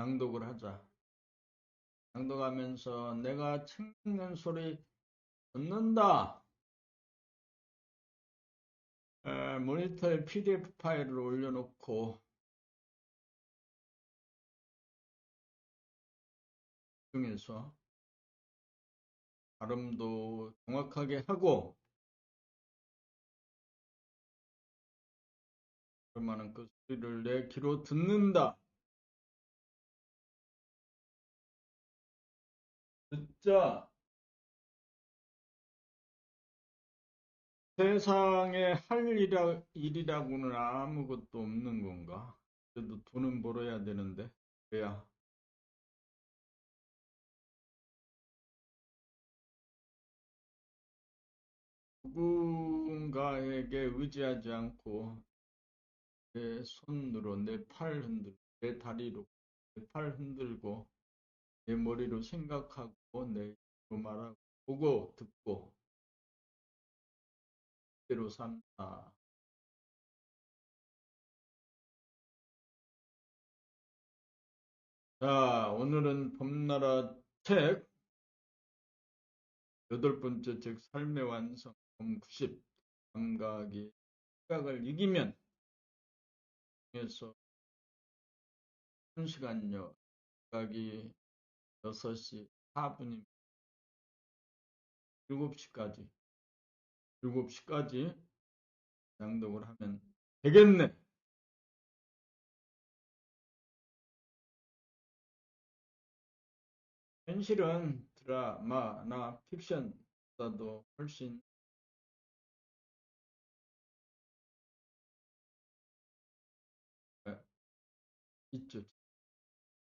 낭독을 하자. 낭독하면서 내가 책 읽는 소리 듣는다. 모니터에 PDF 파일을 올려놓고 중에서 발음도 정확하게 하고 그러면은 그 소리를 내 귀로 듣는다. 듣자. 세상에 할 일이라고는 아무것도 없는 건가? 그래도 돈은 벌어야 되는데. 그래야 누군가에게 의지하지 않고 내 손으로 내 팔 흔들고 내 다리로 내 팔 흔들고 내 머리로 생각하고 내 입으로 말하고 보고 듣고 그대로 산다. 자, 오늘은 봄나라 책 여덟 번째 책 삶의 완성 봄 90 감각이 시각을 이기면 에서 1시간요. 시각이 6시 4분이면 7시까지 7시까지 낭독을 하면 되겠네. 현실은 드라마나 픽션보다도 훨씬 있죠.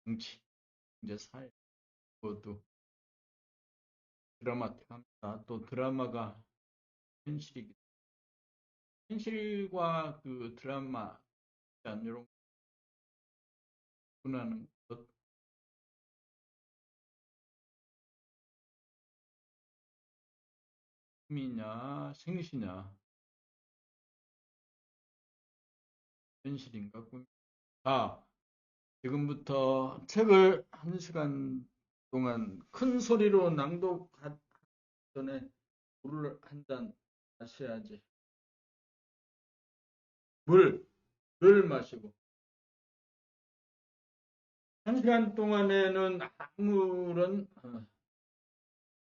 정치, 경제, 사회 모두 드라마틱합니다. 또 드라마가 현실이기 현실과 그 드라마 이런 분하는 것 꿈이냐 생시냐 현실인가 꿈. 자, 지금부터 책을 1시간 동안 큰 소리로 낭독하기 전에 물을 한 잔 마셔야지. 물을 마시고 1시간 동안에는 아무런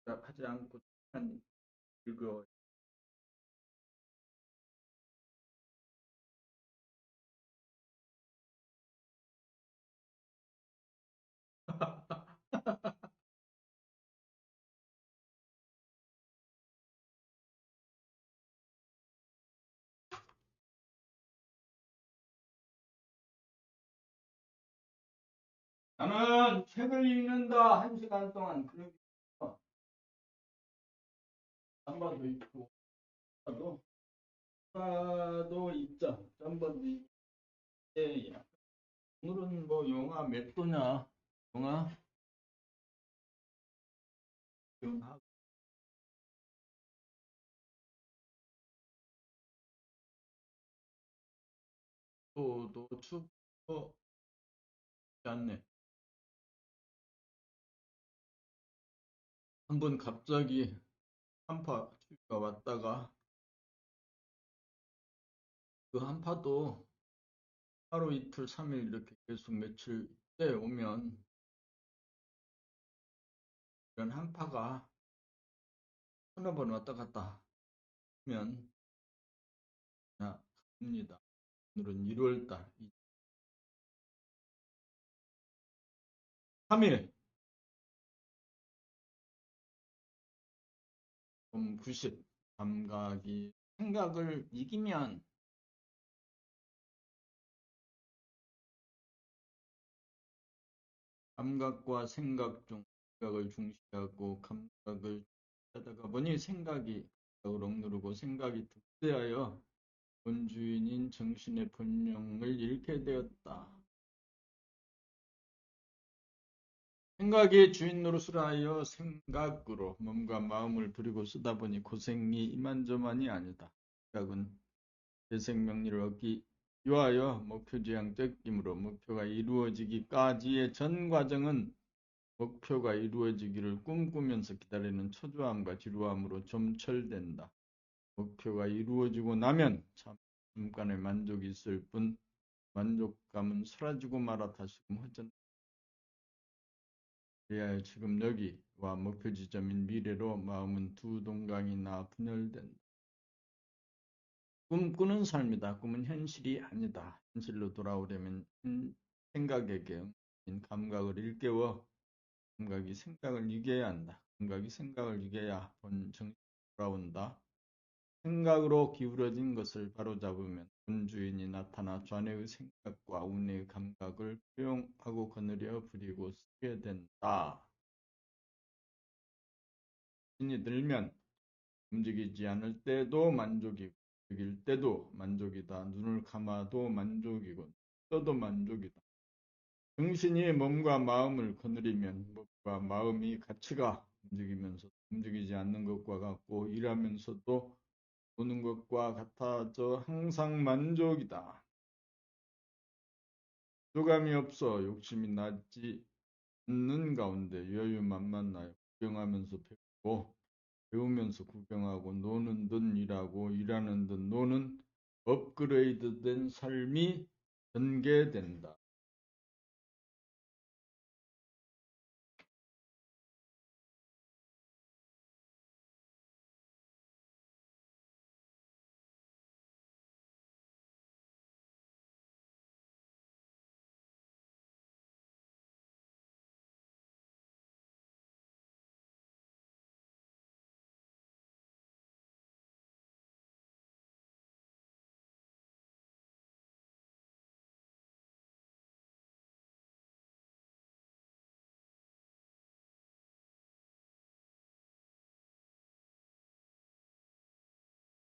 하지 않고 한 읽어. 나는 책을 읽는다 1시간 동안. 그러니까 잠바도 입고 잠바도 입자. 잠바도 입게. 오늘은 뭐 영하 몇 도냐? 영하 영하 도도 춥고 않네. 한번 갑자기 한파 추위가 왔다가 그 한파도 하루 이틀 3일 이렇게 계속 며칠 때 오면 이런 한파가 서너 번 왔다 갔다 하면 나 갑니다. 오늘은 1월달 3일 봄 90 감각이 생각을 이기면 감각과 생각 중 생각을 중시하고 감각을 하다가 보니 생각이 감각을 억누르고 생각이 득세하여 본주인인 정신의 본령을 잃게 되었다. 생각이 주인 노릇을 하여 생각으로 몸과 마음을 부리고 쓰다 보니 고생이 이만저만이 아니다. 생각은 재생명리를 얻기 이와여 목표지향적이므로 목표가 이루어지기까지의 전 과정은 목표가 이루어지기를 꿈꾸면서 기다리는 초조함과 지루함으로 점철된다. 목표가 이루어지고 나면 잠깐의 만족이 있을 뿐 만족감은 사라지고 말아 다시금 허전. 그리하여 지금 여기와 목표 지점인 미래로 마음은 두 동강이나 분열된다. 꿈꾸는 삶이다. 꿈은 현실이 아니다. 현실로 돌아오려면 생각에게 감각을 일깨워 감각이 생각을 이겨야 한다. 감각이 생각을 이겨야 본 정신이 돌아온다. 생각으로 기울어진 것을 바로잡으면 본 주인이 나타나 좌뇌의 생각과 우뇌의 감각을 포용하고 거느려 부리고 쓰게 된다. 신이 들면 움직이지 않을 때도 만족이고 움직일 때도 만족이다. 눈을 감아도 만족이고 떠도 만족이다. 정신이 몸과 마음을 거느리면 몸과 마음이 같이가 움직이면서 움직이지 않는 것과 같고 일하면서도 노는 것과 같아져 항상 만족이다. 부족함이 없어 욕심이 나지 않는 가운데 여유만만하여 구경하면서 배우고 배우면서 구경하고 노는 듯 일하고 일하는 듯 노는 업그레이드된 삶이 전개된다.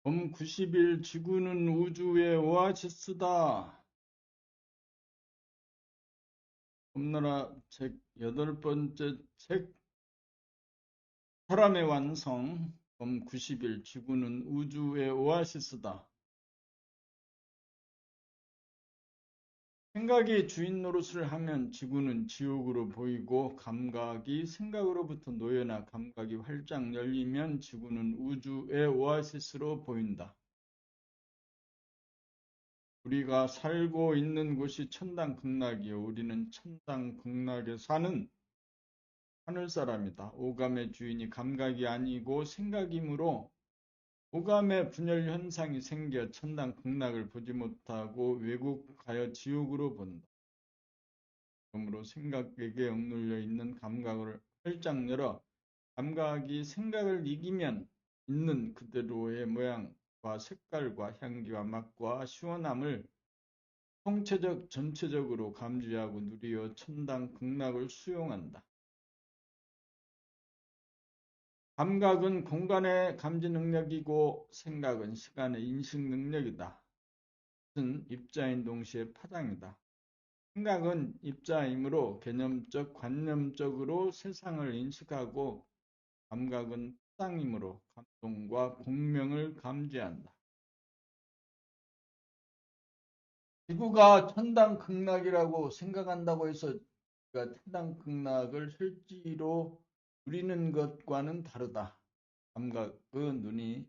봄 90일 지구는 우주의 오아시스다. 봄나라 책 8번째 책 사람의 완성. 봄 90일 지구는 우주의 오아시스다. 생각이 주인 노릇을 하면 지구는 지옥으로 보이고 감각이 생각으로부터 놓여나 감각이 활짝 열리면 지구는 우주의 오아시스로 보인다. 우리가 살고 있는 곳이 천당극락이요. 우리는 천당극락에 사는 하늘사람이다. 오감의 주인이 감각이 아니고 생각이므로 오감의 분열 현상이 생겨 천당극락을 보지 못하고 왜곡하여 지옥으로 본다. 그러므로 생각에게 억눌려 있는 감각을 활짝 열어 감각이 생각을 이기면 있는 그대로의 모양과 색깔과 향기와 맛과 시원함을 통체적 전체적으로 감지하고 누리어 천당 극락을 수용한다. 감각은 공간의 감지 능력이고 생각은 시간의 인식 능력이다. 뜻은 입자인 동시에 파장이다. 생각은 입자이므로 개념적, 관념적으로 세상을 인식하고 감각은 파장이므로 감동과 공명을 감지한다. 지구가 천당극락이라고 생각한다고 해서 우리가 천당극락을 실제로 누리는 것과는 다르다. 감각은 눈이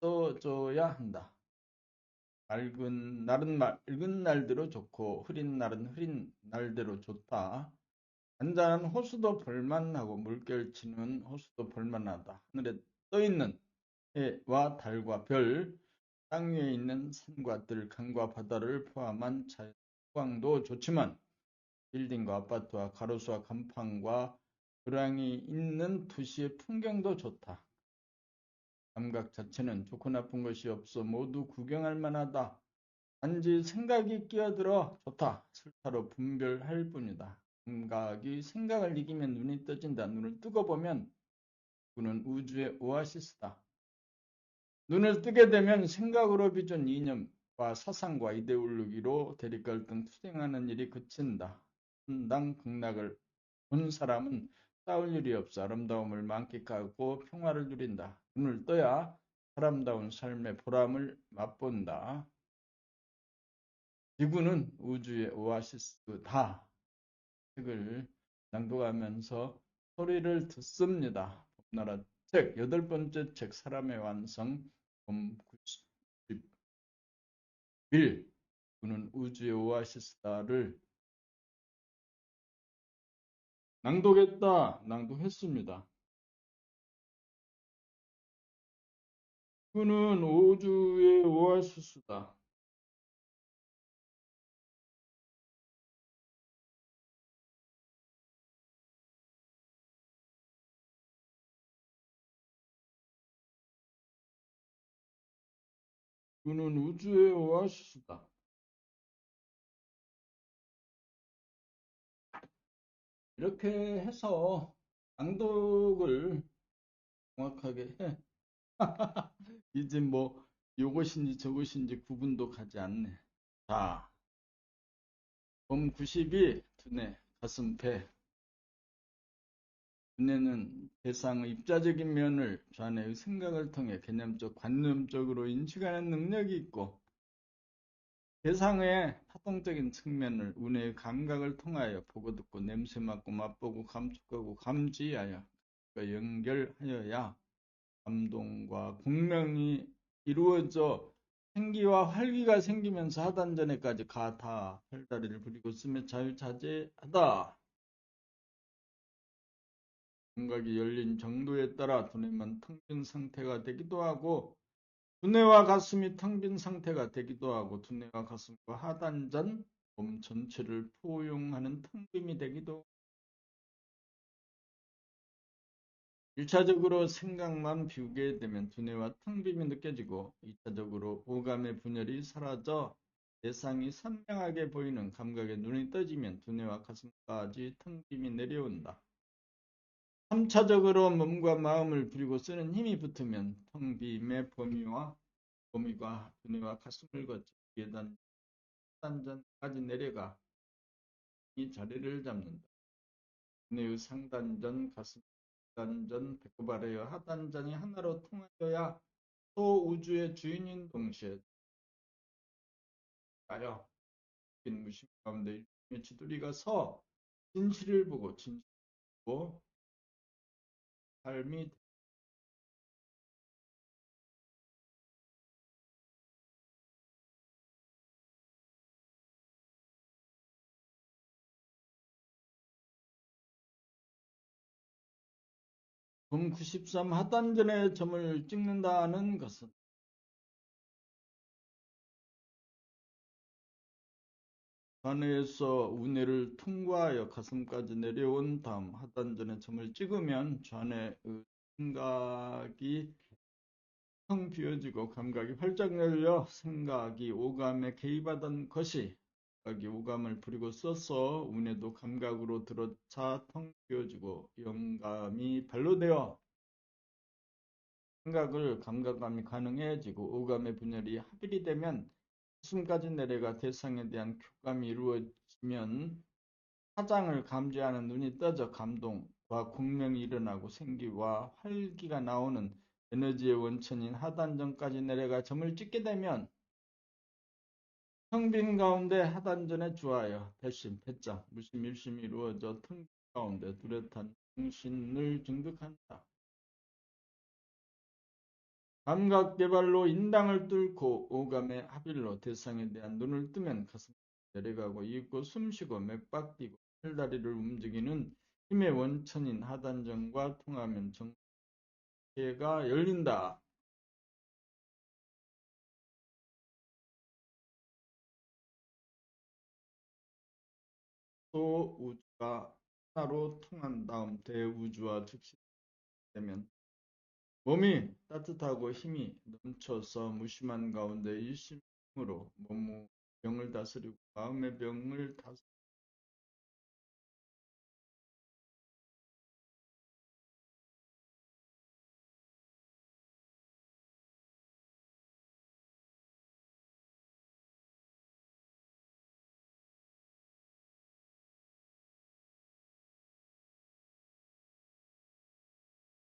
떠져야 한다. 맑은 날은 맑은 날대로 좋고 흐린 날은 흐린 날대로 좋다. 잔잔한 호수도 볼만하고 물결치는 호수도 볼만하다. 하늘에 떠있는 해와 달과 별, 땅 위에 있는 산과 들, 강과 바다를 포함한 자연 광도 좋지만 빌딩과 아파트와 가로수와 간판과 교량이 있는 도시의 풍경도 좋다. 감각 자체는 좋고 나쁜 것이 없어 모두 구경할 만하다. 단지 생각이 끼어들어 좋다, 싫다로 분별할 뿐이다. 감각이 생각을 이기면 눈이 떠진다. 눈을 뜨고 보면 그는 우주의 오아시스다. 눈을 뜨게 되면 생각으로 빚은 이념과 사상과 이데올로기로 대립갈등 투쟁하는 일이 그친다. 천당 극락을 본 사람은 싸울 일이 없어 아름다움을 만끽하고 평화를 누린다. 눈을 떠야 아름다운 삶의 보람을 맛본다. 지구는 우주의 오아시스다. 책을 낭독하면서 소리를 듣습니다. 봄나라 책, 8번째 책, 사람의 완성, 봄 90일, 그는 우주의 오아시스다를 낭독했습니다. 그는 우주의 오아시스다. 그는 우주의 오아시스다. 이렇게 해서 낭독을 정확하게 해. 이제 뭐 요것인지 저것인지 구분도 가지 않네. 자, 봄 92, 두뇌, 가슴, 배. 두뇌는 대상의 입자적인 면을 좌뇌의 생각을 통해 개념적, 관념적으로 인식하는 능력이 있고, 대상의 파동적인 측면을 우뇌의 감각을 통하여 보고 듣고 냄새 맡고 맛보고 감촉하고 감지하여 연결하여야 감동과 공명이 이루어져 생기와 활기가 생기면서 하단전에까지 가다 팔다리를 부리고 쓰며 자유자재하다. 감각이 열린 정도에 따라 두뇌만 텅 빈 상태가 되기도 하고 두뇌와 가슴이 텅 빈 상태가 되기도 하고 두뇌와 가슴과 하단전, 몸 전체를 포용하는 텅 빔이 되기도 1차적으로 생각만 비우게 되면 두뇌와 텅 빔이 느껴지고 2차적으로 오감의 분열이 사라져 대상이 선명하게 보이는 감각에 눈이 떠지면 두뇌와 가슴까지 텅 빔이 내려온다. 3차적으로 몸과 마음을 부리고 쓰는 힘이 붙으면 텅 빔의 범위가 두뇌와 가슴을 거쳐 계단 상단전까지 내려가 이 자리를 잡는다. 두뇌의 상단전, 가슴 단전, 배꼽 아래와 하단전이 하나로 통하여야 소우주의 주인인 동시에 가여 긴 무심 가운데 일종의 지도리가 서 진실을 보고 진실을 보고 삶이 금 93 하단전의 점을 찍는다는 것은 좌뇌에서 우뇌를 통과하여 가슴까지 내려온 다음 하단전의 점을 찍으면 좌뇌의 생각이 텅 비어지고 감각이 활짝 열려 생각이 오감에 개입하던 것이 생각이 오감을 부리고 써서 운에도 감각으로 들어차 텅 비어지고 영감이 발로되어 생각을 감각감이 가능해지고 오감의 분열이 합일이 되면 가슴까지 내려가 대상에 대한 교감이 이루어지면 사장을 감지하는 눈이 떠져 감동과 공명이 일어나고 생기와 활기가 나오는 에너지의 원천인 하단전까지 내려가 점을 찍게 되면 텅 빈 가운데 하단전에 주하여 대심, 배짱, 무심, 일심이 이루어져 텅 빈 가운데 뚜렷한 정신을 증득한다. 감각 개발로 인당을 뚫고 오감의 합일로 대상에 대한 눈을 뜨면 가슴이 내려가고 이윽고 숨쉬고 맥박 뛰고 팔다리를 움직이는 힘의 원천인 하단전과 통하면 정체가 열린다. 또 우주가 하나로 통한 다음 대우주와 즉시되면 몸이 따뜻하고 힘이 넘쳐서 무심한 가운데 일심으로 몸의 병을 다스리고 마음의 병을 다스리고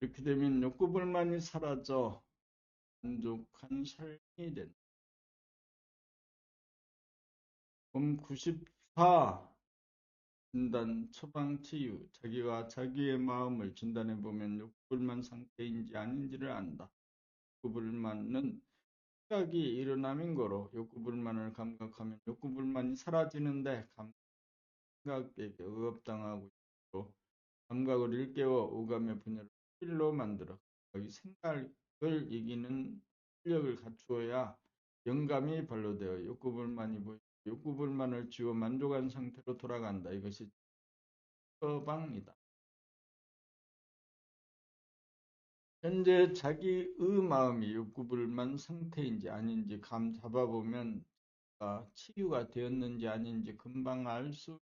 이렇게 되면 욕구불만이 사라져 만족한 삶이 된다. 봄 94. 진단, 처방, 치유. 자기가 자기의 마음을 진단해보면 욕구불만 상태인지 아닌지를 안다. 욕구불만은 생각이 일어남인 거로 욕구불만을 감각하면 욕구불만이 사라지는데 감각에게 억압당하고 있고 감각을 일깨워 오감의 분열을 필로 만들어 이 생각을 이기는 실력을 갖추어야 영감이 발로되어 욕구불만이 보이고 욕구불만을 지워 만족한 상태로 돌아간다. 이것이 처방이다. 현재 자기의 마음이 욕구불만 상태인지 아닌지 감 잡아보면 치유가 되었는지 아닌지 금방 알 수.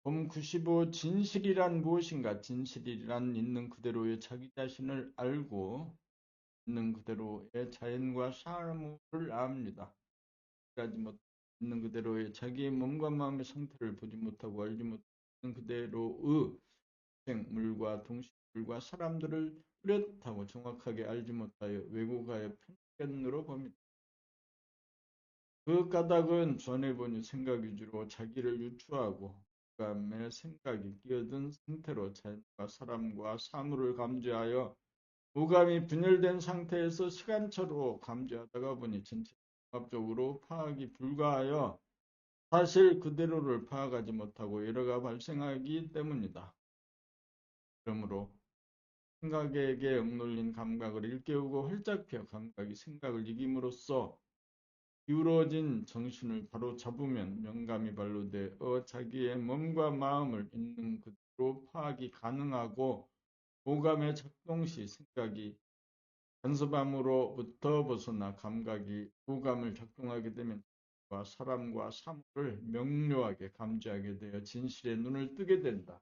봄 95. 진실이란 무엇인가? 진실이란 있는 그대로의 자기 자신을 알고 있는 그대로의 자연과 사물을 압니다. 하지 못 있는 그대로의 자기의 몸과 마음의 상태를 보지 못하고 알지 못하는 그대로의 물과 동식물과 사람들을 뚜렷하고 정확하게 알지 못하여 왜곡하여 편견으로 봅니다. 그 까닭은 전에 보니 생각 위주로 자기를 유추하고 감의 생각이 끼어든 상태로 자연과 사람과 사물을 감지하여 오감이 분열된 상태에서 시간차로 감지하다가 보니 전체 종합적으로 파악이 불가하여 사실 그대로를 파악하지 못하고 에러가 발생하기 때문이다. 그러므로 생각에게 억눌린 감각을 일깨우고 활짝 펴 감각이 생각을 이김으로써 기울어진 정신을 바로 잡으면 영감이 발로되어 자기의 몸과 마음을 있는 그대로 파악이 가능하고 오감의 작동 시 생각이 간섭함으로부터 벗어나 감각이 오감을 작동하게 되면 사람과 사물을 명료하게 감지하게 되어 진실의 눈을 뜨게 된다.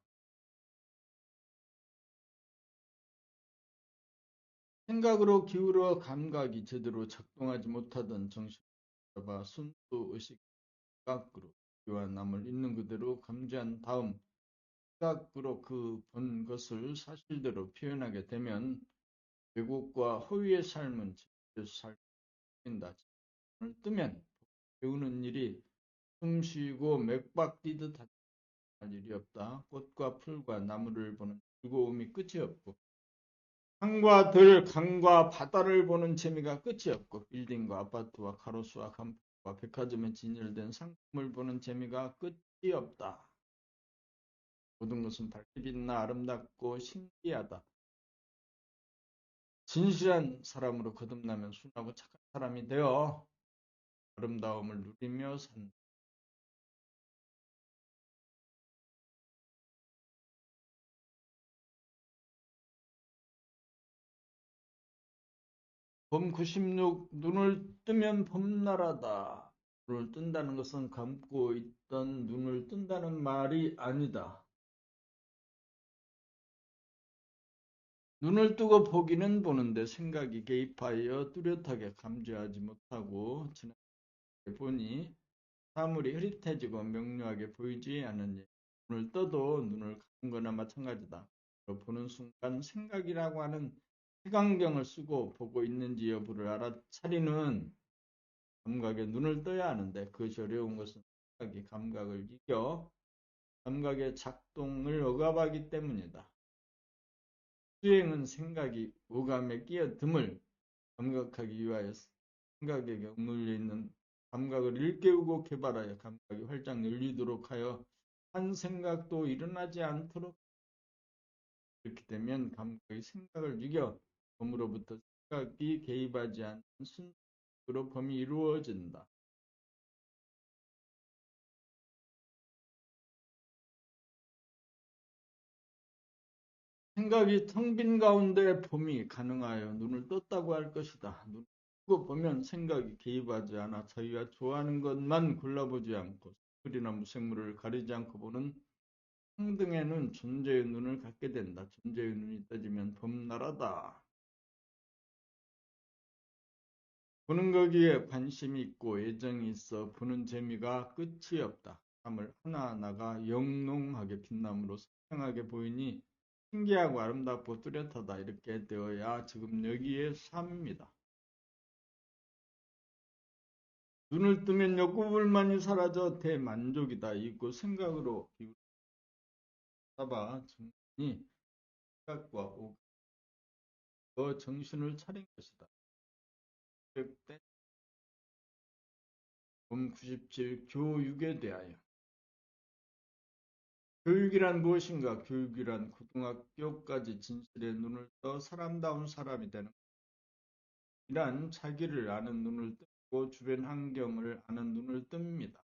생각으로 기울어 감각이 제대로 작동하지 못하던 정신을 잡아 순수 의식 생각으로 기와 남을 있는 그대로 감지한 다음 생각으로 그 본 것을 사실대로 표현하게 되면 왜곡과 허위의 삶은 제대로 살린다. 눈을 뜨면 배우는 일이 숨 쉬고 맥박 뛰듯 할 일이 없다. 꽃과 풀과 나무를 보는 즐거움이 끝이 없고 산과 들, 강과 바다를 보는 재미가 끝이 없고 빌딩과 아파트와 가로수와 간판과 백화점에 진열된 상품을 보는 재미가 끝이 없다. 모든 것은 밝게 빛나 아름답고 신기하다. 진실한 사람으로 거듭나면 순하고 착한 사람이 되어 아름다움을 누리며 산다. 봄 96. 눈을 뜨면 봄나라다. 눈을 뜬다는 것은 감고 있던 눈을 뜬다는 말이 아니다. 눈을 뜨고 보기는 보는데 생각이 개입하여 뚜렷하게 감지하지 못하고 지나게 보니 사물이 흐릿해지고 명료하게 보이지 않는 일. 눈을 떠도 눈을 감은 거나 마찬가지다. 보는 순간 생각이라고 하는 색안경을 쓰고 보고 있는지 여부를 알아차리는 감각에 눈을 떠야 하는데 그것이 어려운 것은 생각이 감각을 이겨 감각의 작동을 억압하기 때문이다. 수행은 생각이 오감에 끼어듦을 감각하기 위하여 생각에게 억눌려 있는 감각을 일깨우고 개발하여 감각이 활짝 열리도록 하여 한 생각도 일어나지 않도록. 이렇게 되면 감각이 생각을 이겨 범으로부터 생각이 개입하지 않는 순수로 범이 이루어진다. 생각이 텅 빈 가운데 봄이 가능하여 눈을 떴다고 할 것이다. 눈을 뜨고 보면 생각이 개입하지 않아 자기가 좋아하는 것만 골라보지 않고 생물이나 무생물을 가리지 않고 보는 평등에는 존재의 눈을 갖게 된다. 존재의 눈이 떠지면 봄나라다. 보는 거기에 관심이 있고 애정이 있어 보는 재미가 끝이 없다. 삶을 하나하나가 영롱하게 빛남으로 선명하게 보이니 신기하고 아름답고 뚜렷하다. 이렇게 되어야 지금 여기에 삶입니다. 눈을 뜨면 욕구불만이 사라져 대만족이다. 이고 생각으로 비우다봐 정신이 생각과 오감으로 정신을 차린 것이다. 봄 97 교육에 대하여 교육이란 무엇인가? 교육이란 고등학교까지 진실의 눈을 떠 사람다운 사람이 되는 이란 자기를 아는 눈을 뜨고 주변 환경을 아는 눈을 뜹니다.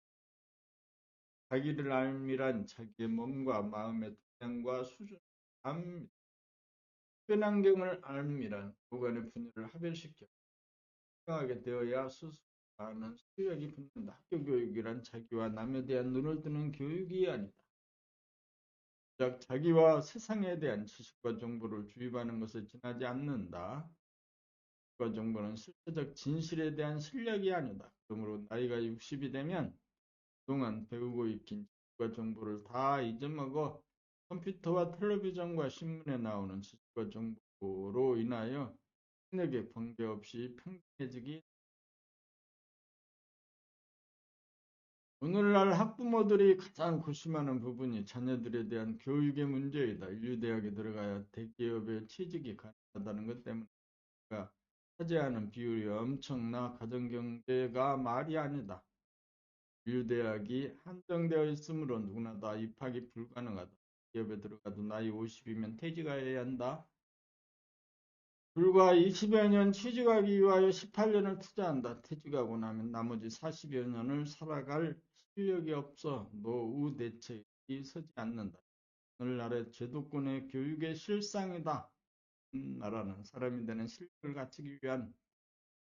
자기를 알미란 자기의 몸과 마음의 동향과 수준을 압니다. 주변 환경을 알미란 오간의 분열을 하별시켜 하게 되어야 스스로 아는 실력이 붙는다. 학교 교육이란 자기와 남에 대한 눈을 뜨는 교육이 아니다. 즉 자기와 세상에 대한 지식과 정보를 주입하는 것에 지나지 않는다. 지식과 정보는 실제적 진실에 대한 실력이 아니다. 그러므로 나이가 60이 되면 그동안 배우고 익힌 지식과 정보를 다 잊어먹어 컴퓨터와 텔레비전과 신문에 나오는 지식과 정보로 인하여 학력에 관계없이 평등해지기. 오늘날 학부모들이 가장 고심하는 부분이 자녀들에 대한 교육의 문제이다. 인류대학에 들어가야 대기업에 취직이 가능하다는 것 때문에 차지하는 비율이 엄청나 가정경제가 말이 아니다. 인류대학이 한정되어 있으므로 누구나 다 입학이 불가능하다. 기업에 들어가도 나이 50이면 퇴직해야 한다. 불과 20여 년 취직하기 위하여 18년을 투자한다. 퇴직하고 나면 나머지 40여 년을 살아갈 실력이 없어 노후 대책이 서지 않는다. 오늘날의 제도권의 교육의 실상이다. 나라는 사람이 되는 실력을 갖추기 위한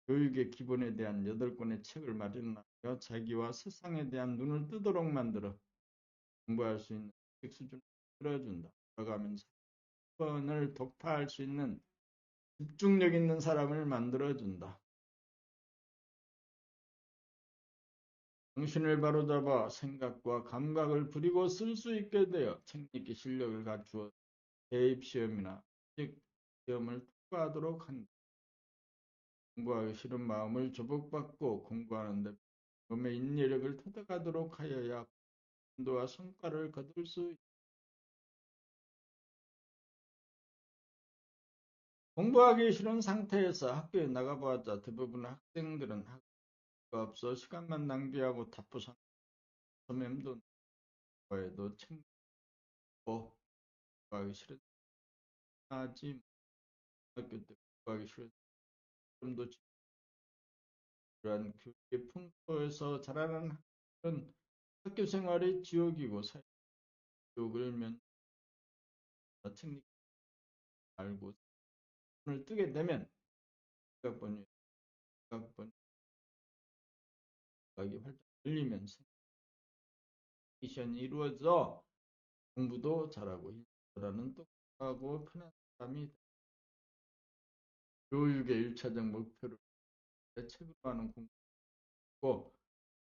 교육의 기본에 대한 8권의 책을 마련하여 자기와 세상에 대한 눈을 뜨도록 만들어 공부할 수 있는 수준을 들어준다. 들어가면서 번을 독파할 수 있는 집중력 있는 사람을 만들어준다. 정신을 바로잡아 생각과 감각을 부리고 쓸 수 있게 되어 책읽기 실력을 갖추어 대입시험이나 시험을 통과하도록 한다. 공부하기 싫은 마음을 조복받고 공부하는데 몸의 인내력을 터득하도록 하여야 인도와 성과를 거둘 수 있다. 공부하기 싫은 상태에서 학교에 나가보았자 대부분의 학생들은 학교가 없어 시간만 낭비하고 답부상 맴돈 거에도 책 공부하기 싫은 하지 학교 때 공부하기 싫은 좀도 그러한 교육의 풍토에서 자라는 학생은 학교 생활이 지옥이고 사회교육을 책 알고 눈을 뜨게 되면 학번이 활짝 열리면서 미션이 이루어져 공부도 잘하고 일하는 똑똑하고 편한 사람이 교육의 1차적 목표를 책으로 하는 공부고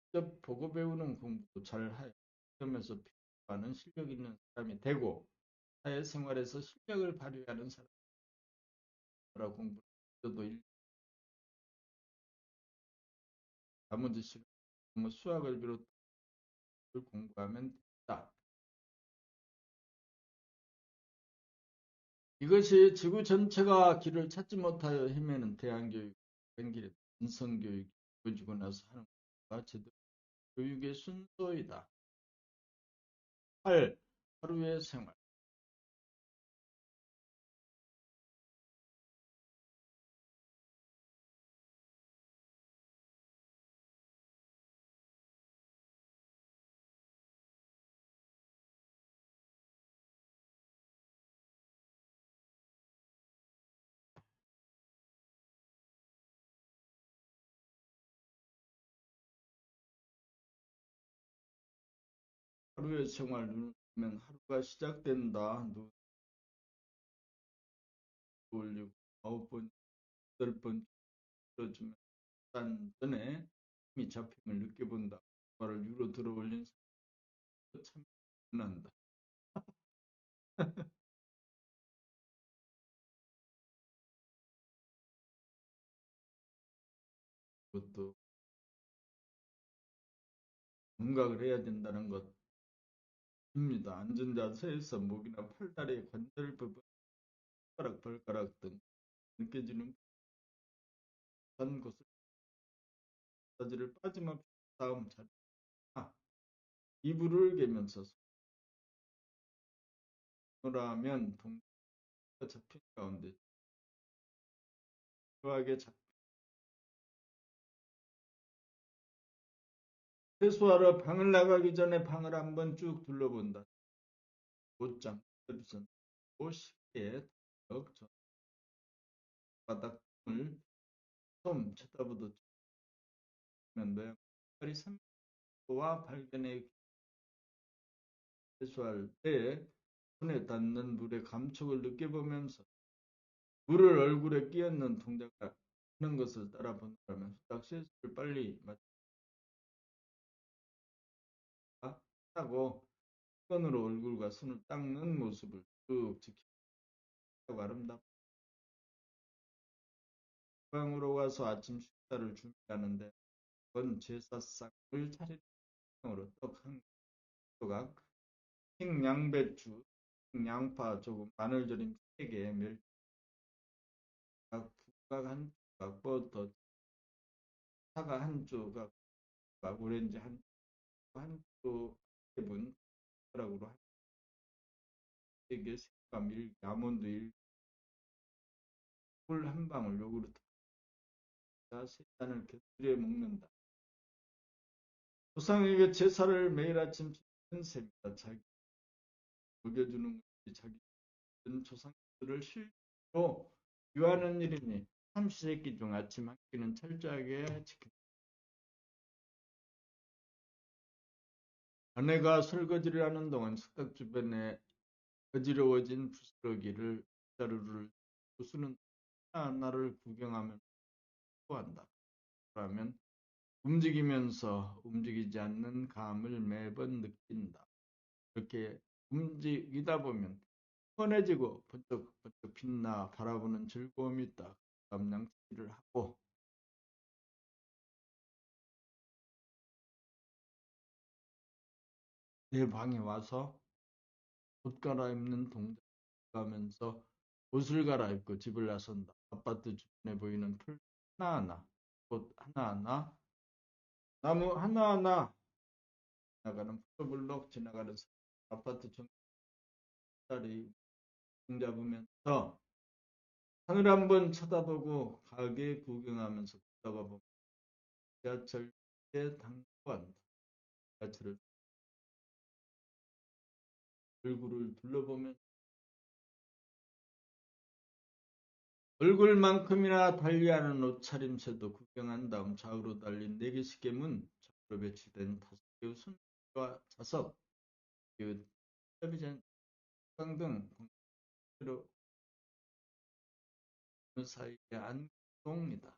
직접 보고 배우는 공부도 잘하여 그러면서 필요하는 실력 있는 사람이 되고 사회생활에서 실력을 발휘하는 사람이라 공부를 나머지 시간 수학을 비롯해 공부하면 된다. 이것이 지구 전체가 길을 찾지 못하여 헤매는 대안교육, 길에 인성교육이 이루어지고 나서 하는 것과 제대로 교육의 순서이다. 8. 하루의 생활. 하루의 생활 눈을 뜨면 하루가 시작된다. 눈 올리고 9번, 8번 들어주면 전에 힘이 잡힘을 느껴본다. 말을 위로 들어 올린 참 난다. 그것도 감각을 해야 된다는 것입니다. 앉은 자세에서 목이나 팔다리 관절 부분, 손가락, 발가락 등 느껴지는 한 곳을 마사지를 빠짐없이 다음 자리 이불을 개면서 손으로하면 동작이 잡힌 가운데 묘하게 세수하러 방을 나가기 전에 방을 한번 쭉 둘러본다. 옷장, 텔레비전, 시계에 전 바닥 등을 좀 쳐다보듯 모양 색깔이 3도와 발견에 세수할 때 손에 닿는 물의 감촉을 느껴보면서 물을 얼굴에 끼얹는 동작을 하는 것을 따라 본다면 후딱 세수를 빨리 하고 손으로 얼굴과 손을 닦는 모습을 쭉 지키고 아름답고 방으로 가서 아침 식사를 준비하는데 그건 제사상을 차리는 으로 떡 한 조각, 흰양배추, 양파 조금, 마늘절임 3개, 멸치각, 부각 한 조각, 버터, 사과 한 조각, 오렌지 한 조각분, 숟가락으로 한 3개, 새우가 밀, 아몬드 1, 꿀 한 방울, 요구르트 세 잔을 곁들여 먹는다. 조상에게 제사를 매일 아침 지키는 셈이다. 자기 먹여주는 것이 자기 조상들을 실제로 유하는 일이니 삼시세끼 중 아침 한 끼는 철저하게 지킨다. 아내가 설거지를 하는 동안 식탁 주변에 어지러워진 부스러기를 자루를 부수는 하나하나를 구경하면 한다. 그러면 움직이면서 움직이지 않는 감을 매번 느낀다. 이렇게 움직이다 보면 환해지고 번쩍번쩍 빛나 바라보는 즐거움이 있다. 다음 양치기를 하고 내 방에 와서 옷 갈아입는 동작을 하면서 옷을 갈아입고 집을 나선다. 아파트 주변에 보이는 풀 하나하나, 꽃 하나하나, 나무 하나하나, 지나가는 포도블록 지나가는 아파트 정자리 잡으면서 하늘 한번 쳐다보고 가게 구경하면서 걷다가 보면 지하철에 당구한다. 지하철을 얼굴을 둘러보면 얼굴만큼이나 달리하는 옷차림새도 구경한 다음 좌우로 달린 4개씩 개문, 좌우로 배치된 5개의 순과 자석, 텔레비전, 방 등 공간으로 그 사이에 안동이다.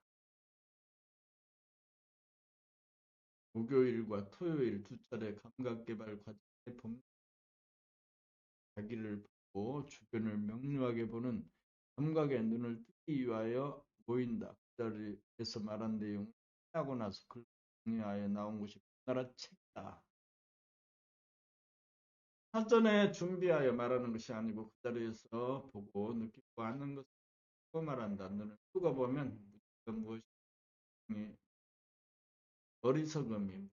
목요일과 토요일 2차례 감각개발 과정에 자기를 보고 주변을 명료하게 보는 감각의 눈을 뜨기 위하여 모인다. 그 자리에서 말한 내용을 하고 나서 그걸 정리하여 나온 것이 우리나라 책이다. 사전에 준비하여 말하는 것이 아니고 그 자리에서 보고 느끼고 하는 것을 말한다. 눈을 뜨고 보면 무엇이 어리석음이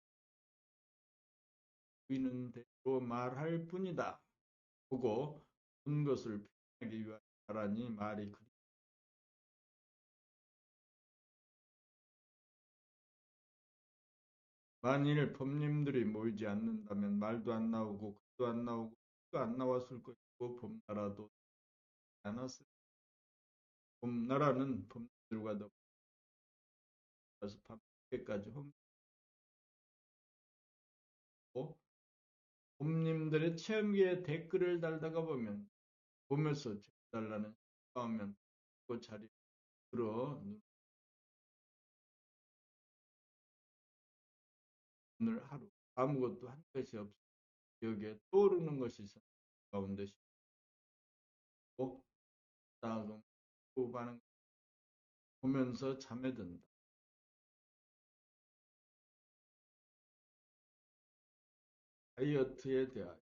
보이는 대로 말할 뿐이다. 보고 본 것을 표현하기 위하여 말하니 말이 그리 만일 법님들이 모이지 않는다면 말도 안 나오고 글도 안 나오고 도 안 나왔을 것이고 봄나라도 않았을 봄나라는 법님들과 더불어서 밤늦게까지 홈고 봄님들의 체험기에 댓글을 달다가 보면 보면서 달라는 하면 그 자리에 들어 눈을 하루 아무것도 한 것이 없어 기억에 떠오르는 것이 있어 가운데 싶고 다음 후반은 보면서 잠에 든다. 다이어트에 대하여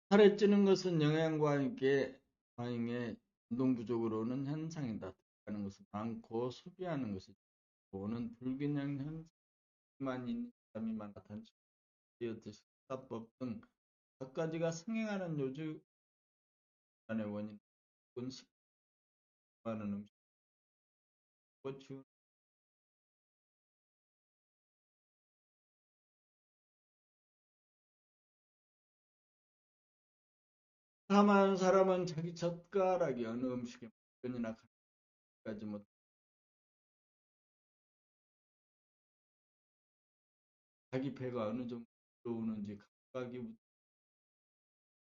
살이 찌는 것은 영양과 함께 과잉의 운동 부족으로 오는 현상이다. 하는 것은 많고 소비하는 것이 오는 불균형 현상만 있는 사람이 많다. 단순 다이어트, 식사법 등 몇 가지가 성행하는 요즘 간의 원인 혹은 식습관은 음식 고치운 다만 사람은 자기 젓가락이 어느 음식에 먹거나 가지 못 자기 배가 어느 정도 들어오는지 감각이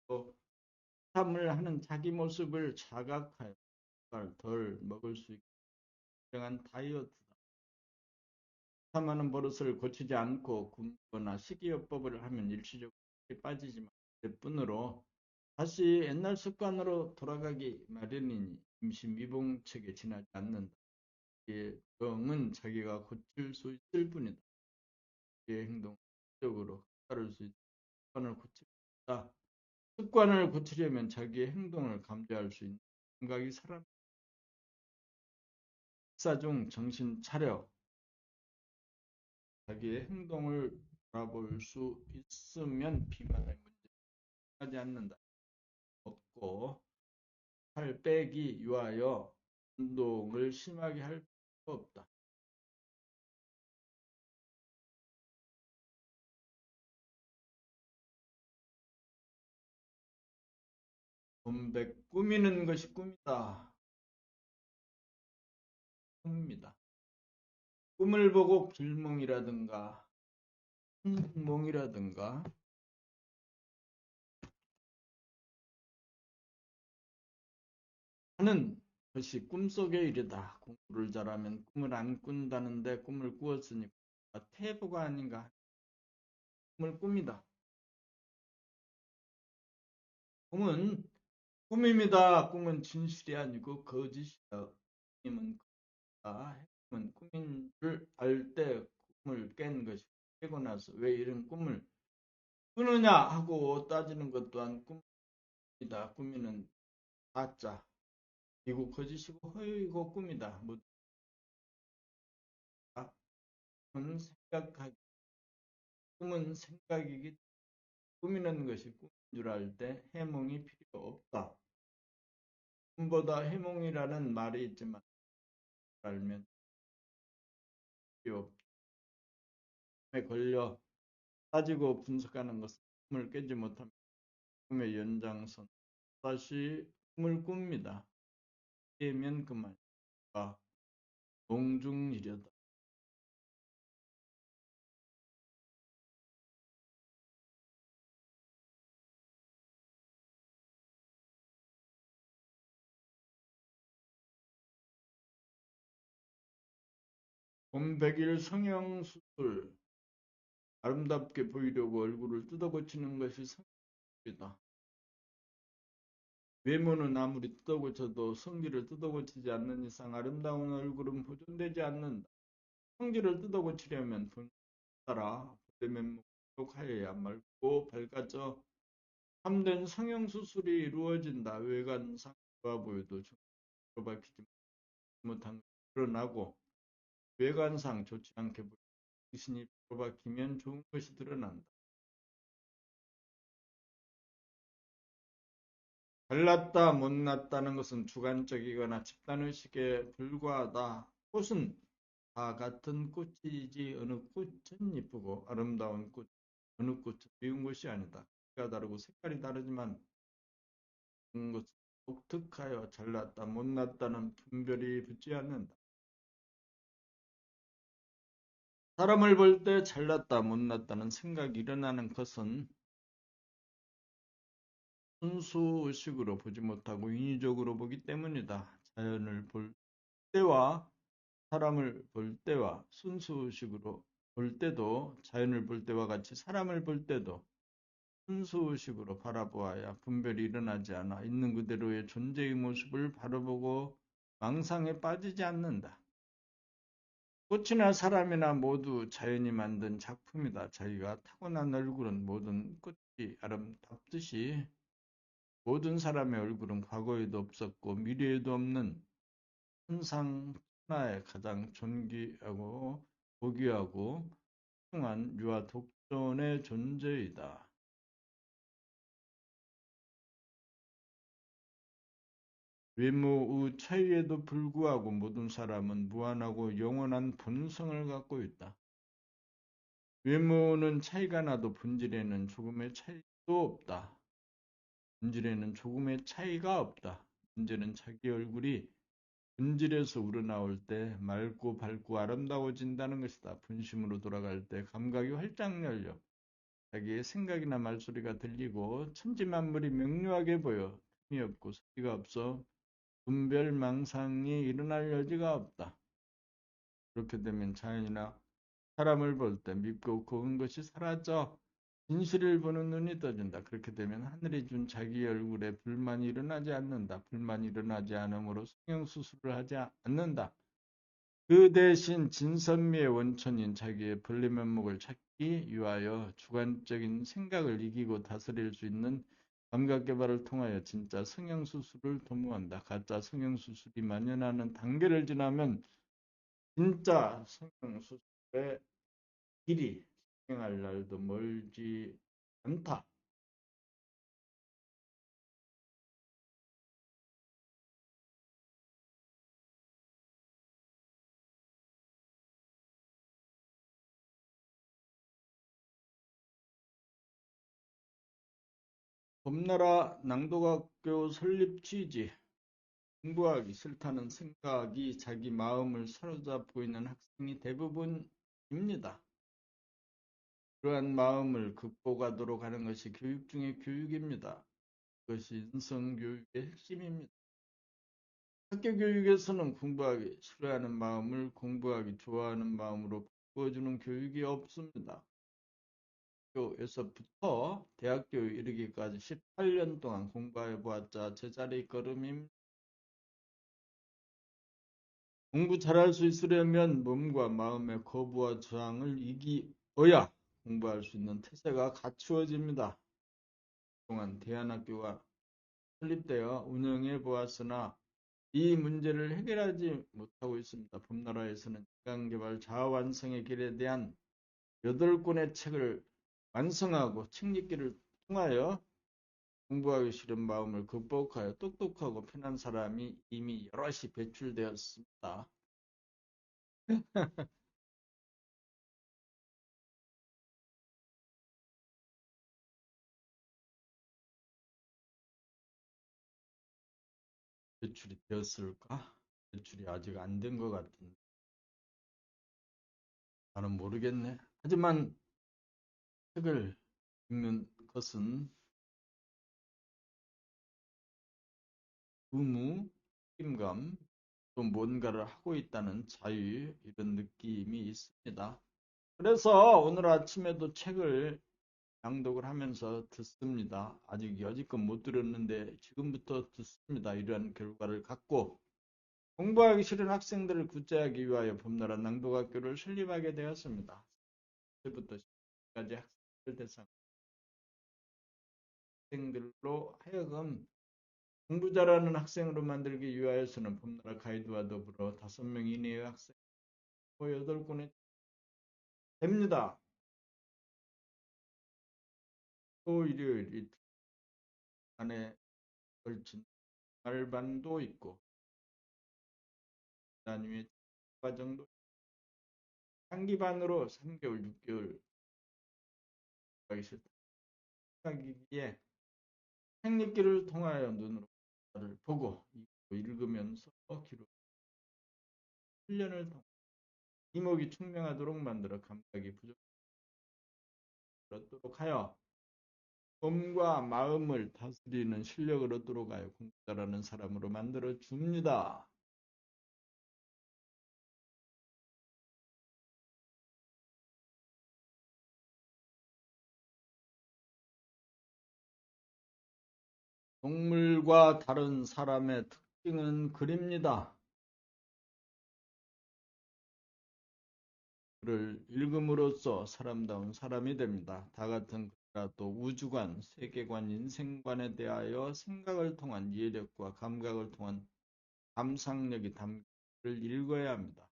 묻고 삶을 하는 자기 모습을 자각하여 덜 먹을 수 있게 정한 다이어트다. 사많은 버릇을 고치지 않고 굶거나 식이요법을 하면 일시적으로 빠지지만 뿐으로 다시 옛날 습관으로 돌아가기 마련이니 임시 미봉책에 지나지 않는다. 병은 자기가 고칠 수 있을 뿐이다. 그의 행동 적으로 따를 수 있다. 습관을 고치다. 습관을 고치려면 자기의 행동을 감지할 수 있는 감각이 사람 식사 중 정신 차려 자기의 행동을 돌아볼 수 있으면 비만의 문제가 하지 않는다. 없고 살 빼기 위하여 운동을 심하게 할 필요 없다. 꾸미는 것이 꿈이다. 꿈입니다. 꿈을 보고 길몽이라든가 몽이라든가 하는 것이 꿈속의 일이다. 공부를 잘하면 꿈을 안 꾼다는데 꿈을 꾸었으니 태보가 아닌가. 꿈을 꿉니다. 꿈은 꿈입니다. 꿈은 진실이 아니고 거짓이다. 꿈은 꿈인 줄 알 때 꿈을 깬 것이 깨고 나서 왜 이런 꿈을 꾸느냐 하고 따지는 것 또한 꿈이다. 꿈이는 가짜, 이고 거짓이고 허위고 꿈이다. 모두 꿈은 생각하기, 꿈은 생각이기 꿈이라는 것이 꿈인 줄 알 때 해몽이 필요 없다. 꿈보다 해몽이라는 말이 있지만 알면 필요 없다. 꿈에 걸려 따지고 분석하는 것은 꿈을 깨지 못하면 꿈의 연장선 다시 꿈을 꿉니다. 깨면 그만. 동중이려다. 곰백일 성형수술. 아름답게 보이려고 얼굴을 뜯어고치는 것이 성형이다. 외모는 아무리 뜯어고쳐도 성질을 뜯어고치지 않는 이상 아름다운 얼굴은 보존되지 않는다. 성질을 뜯어고치려면 본 따라 본래 면목을 회복하여야 맑고 밝아져 참된 성형수술이 이루어진다. 외관상 좋아 보여도 정보로 밝히지 못한 것이 드러나고 외관상 좋지 않게 보이고 정신이 박히면 좋은 것이 드러난다. 잘났다 못났다는 것은 주관적이거나 집단의식에 불과하다. 꽃은 다 같은 꽃이지 어느 꽃은 이쁘고 아름다운 꽃, 어느 꽃은 미운 것이 아니다. 키가 다르고 색깔이 다르지만 것은 독특하여 잘났다 못났다는 분별이 붙지 않는다. 사람을 볼 때 잘났다 못났다는 생각이 일어나는 것은 순수의식으로 보지 못하고 인위적으로 보기 때문이다. 자연을 볼 때와 사람을 볼 때와 순수의식으로 볼 때도 자연을 볼 때와 같이 사람을 볼 때도 순수의식으로 바라보아야 분별이 일어나지 않아 있는 그대로의 존재의 모습을 바라보고 망상에 빠지지 않는다. 꽃이나 사람이나 모두 자연이 만든 작품이다. 자기가 타고난 얼굴은 모든 꽃이 아름답듯이 모든 사람의 얼굴은 과거에도 없었고 미래에도 없는 천상 천하의 가장 존귀하고 고귀하고 훌륭한 유아 독존의 존재이다. 외모의 차이에도 불구하고 모든 사람은 무한하고 영원한 본성을 갖고 있다. 외모는 차이가 나도 본질에는 조금의 차이도 없다. 본질에는 조금의 차이가 없다. 문제는 자기 얼굴이 본질에서 우러나올 때 맑고 밝고 아름다워진다는 것이다. 분심으로 돌아갈 때 감각이 활짝 열려 자기의 생각이나 말소리가 들리고 천지만물이 명료하게 보여 틈이 없고 소리가 없어 분별망상이 일어날 여지가 없다. 그렇게 되면 자연이나 사람을 볼 때 밉고 고운 것이 사라져 진실을 보는 눈이 떠진다. 그렇게 되면 하늘이 준 자기 얼굴에 불만이 일어나지 않는다. 불만이 일어나지 않으므로 성형수술을 하지 않는다. 그 대신 진선미의 원천인 자기의 본래 면목을 찾기 위하여 주관적인 생각을 이기고 다스릴 수 있는 감각개발을 통하여 진짜 성형수술을 도모한다. 가짜 성형수술이 만연하는 단계를 지나면 진짜 성형수술의 길이 행할 날도 멀지 않다. 범나라 낭독학교 설립 취지 공부하기 싫다는 생각이 자기 마음을 사로잡고 있는 학생이 대부분입니다. 그러한 마음을 극복하도록 하는 것이 교육 중의 교육입니다. 그것이 인성교육의 핵심입니다. 학교 교육에서는 공부하기 싫어하는 마음을 공부하기 좋아하는 마음으로 바꿔주는 교육이 없습니다. 학교에서부터 대학교에 이르기까지 18년 동안 공부해 보았자 제자리 걸음입니다. 공부 잘할 수 있으려면 몸과 마음의 거부와 저항을 이기어야 공부할 수 있는 태세가 갖추어집니다. 그동안 대안학교가 설립되어 운영해 보았으나 이 문제를 해결하지 못하고 있습니다. 범나라에서는 인간개발 자아완성의 길에 대한 8권의 책을 완성하고 책 읽기를 통하여 공부하기 싫은 마음을 극복하여 똑똑하고 편한 사람이 이미 여럿이 배출되었습니다. 배출이 되었을까? 배출이 아직 안 된 것 같은데 나는 모르겠네. 하지만 책을 읽는 것은 의무, 책임감, 또 뭔가를 하고 있다는 자유 이런 느낌이 있습니다. 그래서 오늘 아침에도 책을 낭독을 하면서 듣습니다. 아직 여지껏 못 들었는데 지금부터 듣습니다. 이러한 결과를 갖고 공부하기 싫은 학생들을 구제하기 위하여 봄나라 낭독학교를 설립하게 되었습니다. 그때부터 지금까지 학생들 대상 학생들로 하여금 공부 잘하는 학생으로 만들기 위하여서는 봄나라 가이드와 더불어 5명 이내의 학생 8권에 됩니다. 또 일요일 이틀 안에 걸친 알반도 있고 단위의 과정도 단기반으로 3개월, 6개월 하기 싫다기에 책 읽기를 통하여 눈으로 를 보고 읽으면서 기록 훈련을 통해 이목이 총명하도록 만들어 감각이 부족하도록 하여 몸과 마음을 다스리는 실력을 얻도록 하여 공부 잘하는 사람으로 만들어 줍니다. 동물과 다른 사람의 특징은 그립니다. 글을 읽음으로써 사람다운 사람이 됩니다. 다 같은 글이라도 우주관, 세계관, 인생관에 대하여 생각을 통한 이해력과 감각을 통한 감상력이 담긴 글을 읽어야 합니다.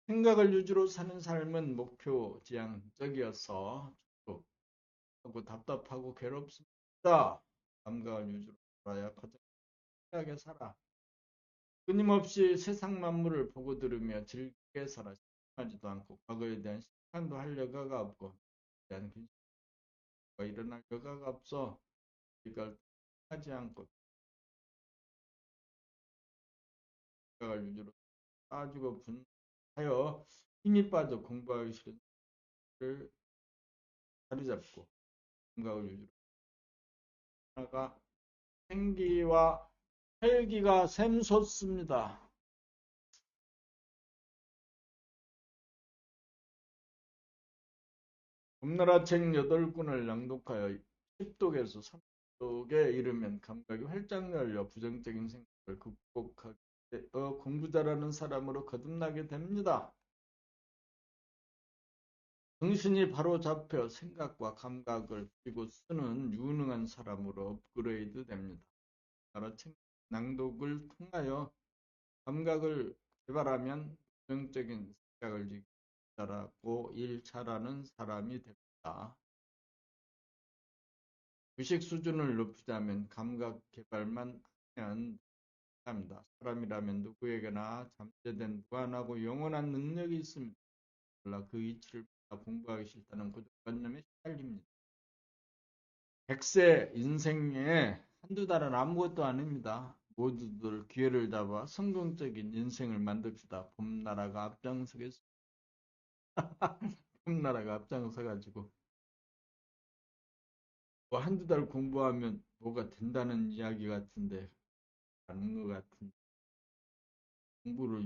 생각을 위주로 사는 삶은 목표지향적이어서 촉촉하고 답답하고 괴롭습니다. 감각을 위주로 살아야 가장 편하게 살아. 끊임없이 세상 만물을 보고 들으며 즐겁게 살아. 실망하지도 않고 과거에 대한 실망도 할 여가가 없고 대한 근심과 일어날 여가가 없어. 이걸 하지 않고 생각을 위주로 따지고 분하여 힘이 빠져 공부하기 싫은 를 자리 잡고 감각을 위주로 하나가 생기와 헬기가 샘솟습니다. 봄나라 책 8권을 낭독하여 10독에서 3독에 이르면 감각이 활짝 열려 부정적인 생각을 극복하게 공부 잘하는 사람으로 거듭나게 됩니다. 정신이 바로 잡혀 생각과 감각을 그리고 쓰는 유능한 사람으로 업그레이드 됩니다. 나라 책 낭독을 통하여 감각을 개발하면 부정적인 생각을 잘하고 일 잘하는 사람이 됩니다. 의식 수준을 높이자면 감각 개발만 하면 합니다. 사람이라면 누구에게나 잠재된 무한하고 영원한 능력이 있습니다. 몰라 그 이치를 공부하기 싫다는 고정관념에 시달립니다. 100세 인생에 한두 달은 아무것도 아닙니다. 모두들 기회를 잡아 성공적인 인생을 만듭시다. 봄나라가 앞장서겠습니다. 봄나라가 앞장서가지고 뭐 한두 달 공부하면 뭐가 된다는 이야기 같은데 아닌 것 같은데 공부를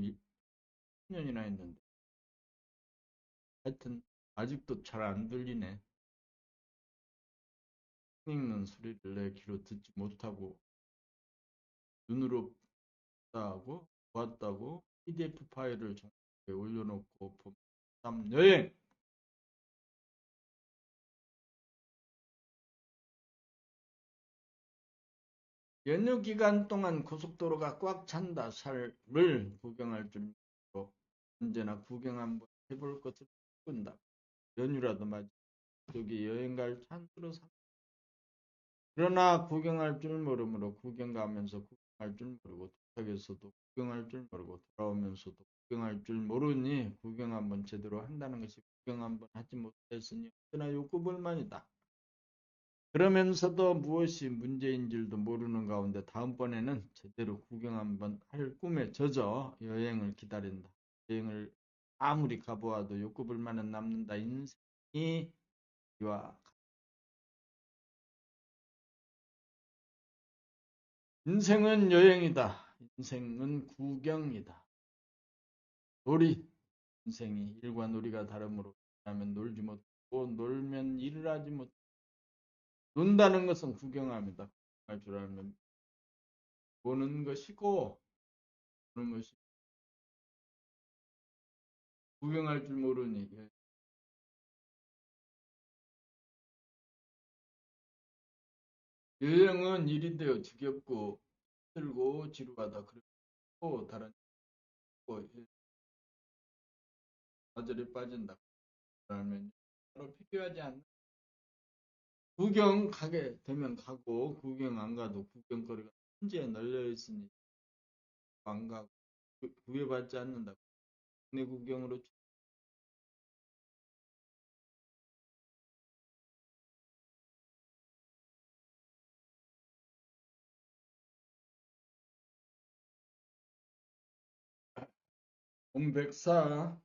10년이나 했는데 하여튼 아직도 잘 안 들리네. 읽는 소리를 내 귀로 듣지 못하고 눈으로 봤다고 보았다고 PDF 파일을 정보에 올려놓고 봄 여행 연휴 기간 동안 고속도로가 꽉 찬다. 삶을 구경할 줄 믿고 언제나 구경 한번 해볼 것을 꿈꾼다. 연휴라도 맞아. 여기 여행 갈 찬스로 삼. 그러나 구경할 줄 모르므로 구경 가면서 구경할 줄 모르고 도착해서도 구경할 줄 모르고 돌아오면서도 구경할 줄 모르니 구경 한번 제대로 한다는 것이 구경 한번 하지 못했으니 언제나 욕구불만이다. 그러면서도 무엇이 문제인 줄도 모르는 가운데 다음번에는 제대로 구경 한번 할 꿈에 젖어 여행을 기다린다. 여행을 아무리 가보아도 욕구불만은 남는다. 인생이 이와 인생은 여행이다. 인생은 구경이다. 놀이. 인생이 일과 놀이가 다르므로 하면 놀지 못하고 놀면 일을 하지 못. 논다는 것은 구경합니다. 할 줄 알면 보는 것이고 보는 것이 구경할 줄 모르니 여행은 일이 되어 지겹고 힘들고 지루하다. 그리고 다른 좌절에 빠진다. 그러면 바로 필요하지 않나? 구경 가게 되면 가고 구경 안 가도 구경거리가 현지에 널려 있으니 안 가고 구애받지 않는다. 국내 구경으로 홍백사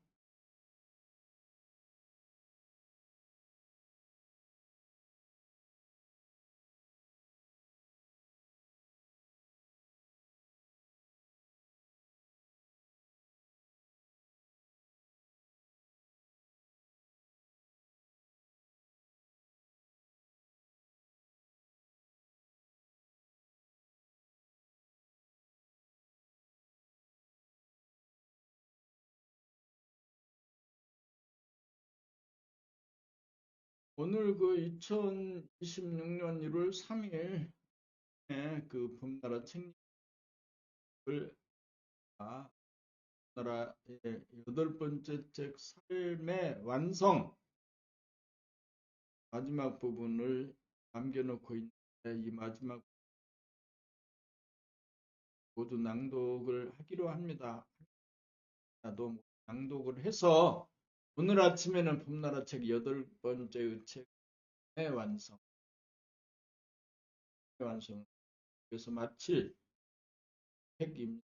오늘 그 2026년 1월 3일에 그 봄나라 책립을 나라의 여덟 번째 책 삶의 완성 마지막 부분을 남겨놓고 있는데 이 마지막 모두 낭독을 하기로 합니다. 나도 낭독을 해서 오늘 아침에는 봄나라 책 여덟 번째 책의 완성 그래서 마칠 책입니다.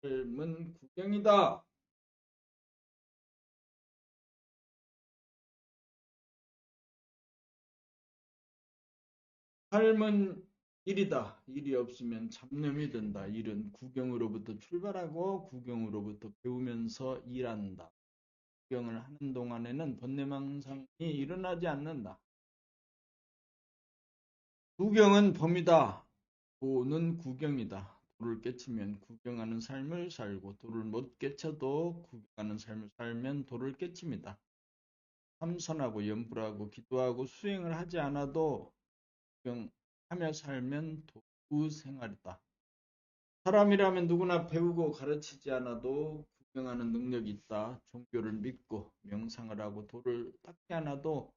삶은 구경이다. 삶은 일이다. 일이 없으면 잡념이 든다. 일은 구경으로부터 출발하고 구경으로부터 배우면서 일한다. 구경을 하는 동안에는 번뇌망상이 일어나지 않는다. 구경은 범이다. 도는 구경이다. 도를 깨치면 구경하는 삶을 살고 도를 못 깨쳐도 구경하는 삶을 살면 도를 깨칩니다. 참선하고 염불하고 기도하고 수행을 하지 않아도 구경하며 살면 도구 생활이다. 사람이라면 누구나 배우고 가르치지 않아도 구경하는 능력이 있다. 종교를 믿고 명상을 하고 도를 닦지 않아도